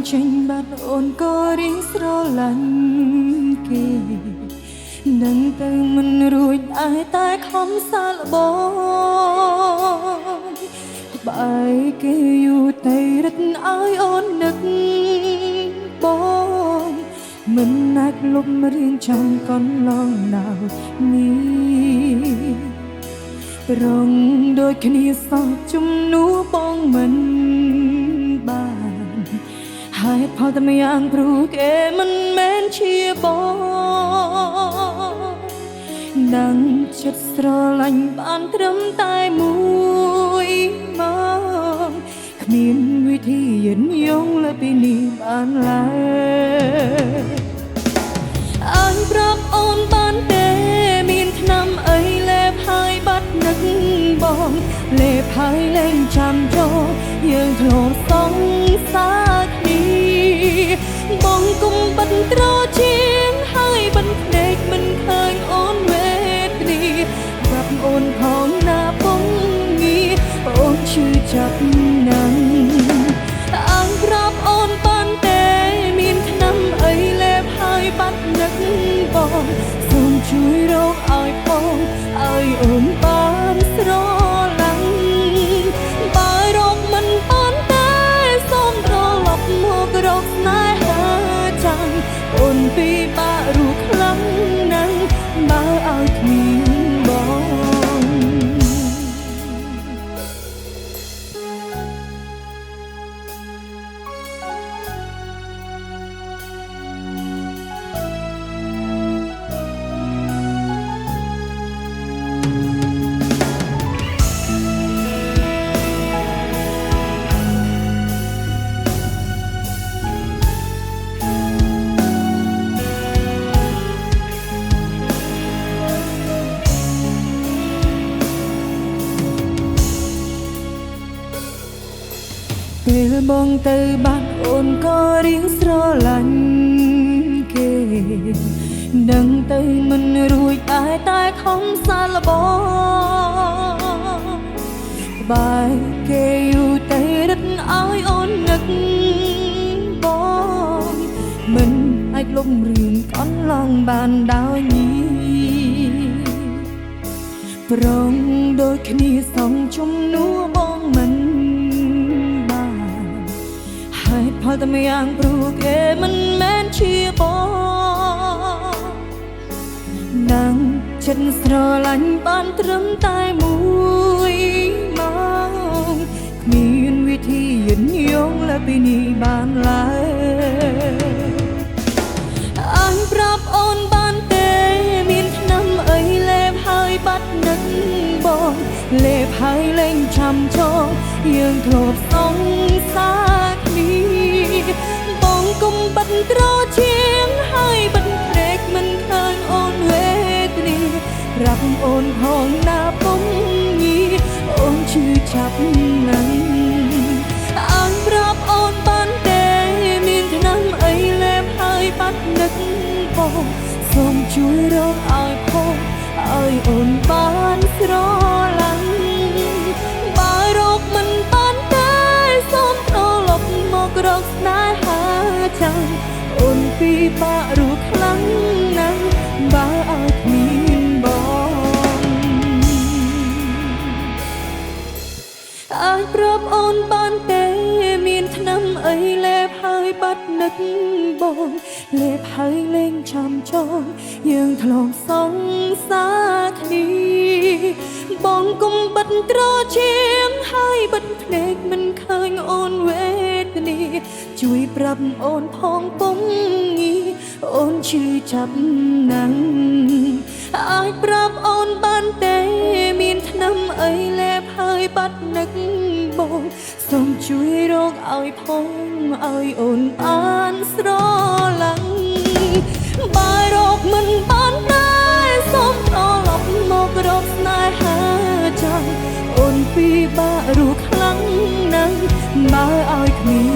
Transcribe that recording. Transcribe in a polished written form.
ចេញបាត់អូនក៏រៀងស្រឡាញ់គេនឹងទៅមិនរួចតែខំសាកល្បងបែកគេយូរទៅរឹតឲ្យអូននឹកបងមិនអាចលុបរៀងចាំកន្លងណាវនេះត្រង់ដូចគ្នាសោះជំនួសបងមិនបានហេតុផលតែម្យ៉ាងព្រោះគេមិនមែនជាបងនឹងចិត្តស្រឡាញ់បានត្រឹមតែមួយមកគ្មានវិធីយិនយងលើពីនេះបានឡើយអើប្រាប់អូនបានទេមានឆ្នាំអីលេបហើយបាត់នឹកបងលេបហើយលែងចាំចូលយើងធ្លាប់សងសាគ្នាបងគុំបិទត្រជាងហើយបិទភ្នែកមិនឃើញអូនវេទនីប្រាប់អូនផងណាបងងារអូនឈឺចាប់ណាស់អើប្រាប់អូនបានទេមានឆ្នាំអីលេបហើយបាត់នឹកបងសូមជួយរកឲ្យផងឲ្យអូនបានស្រឡាញ់បើរកមិនបានទេសូមត្រឡប់មករកស្នេហាចាំអូនពីបាក់រូខ្លាំងណាស់បើឲ្យគ្មានបងពេលបងទៅបាត់អូនក៏រៀងស្រឡាញ់គេនឹងទៅមិនរួចតែខំសាកល្បងបែកគេយូរទៅរឹតឲ្យអូននឹកបងមិនអាចលុបរឿងកន្លងបានដោយញីប្រងដូចគ្នាសងជំនួសបងមិនផលតែម្យ៉ាងព្រោះគេមិនមែនជាបងនឹងចិត្តស្រឡាញ់បានត្រឹមតែមួយមកគ្មានវិធីយិនយងលើពីនេះបានឡើយអញប្រាប់អូនបានទេមានឆ្នាំអីលេបហើយបាត់នឹកបងលេបហើយលែងចាំចូលយើងធ្លាប់សងសាបងគុំបិទត្រជាងហើយបិទភ្នែកមិនឃើញអូនវេទនីប្រាប់អូនផងណាពុំញីអូនឈឺចាប់ណាស់អើប្រាប់អូនបានទេមានឆ្នាំអីលេបហើយបាត់នឹកបងសូមជួយរកឲ្យផងឲ្យអូនបានស្រឡាញ់បើរកមិនបានទេសូមត្រឡប់មករកស្នេហាចាំអូនពីបាក់រូខ្លាំងណាស់បើឲ្យគ្មានបងអាចប្រាប់អូនបានទេមានឆ្នាំអីលេបហើយបាត់នឹកបងលេបហើយលែងចាំចូលយើងធ្លាប់សងសាគ្នាបងគុំបិទត្រជាងហើយបិទភ្នែកមិនឃើញអូនវេទនីជួយប្រាប់អូនផងពុំងីអូនឈឺចាប់ណាស់អាចប្រាប់អូនបានទេមានឆ្នាំអីលេបហើយបាត់នឹកបងសូមជួយរកឲ្យផងឲ្យអូនបានស្រឡាញ់បើរកមិនបានទេសូមត្រឡប់មករកស្នេហាចាំអូនពីបាក់រូខ្លាំងណាស់បើឲ្យគ្មាន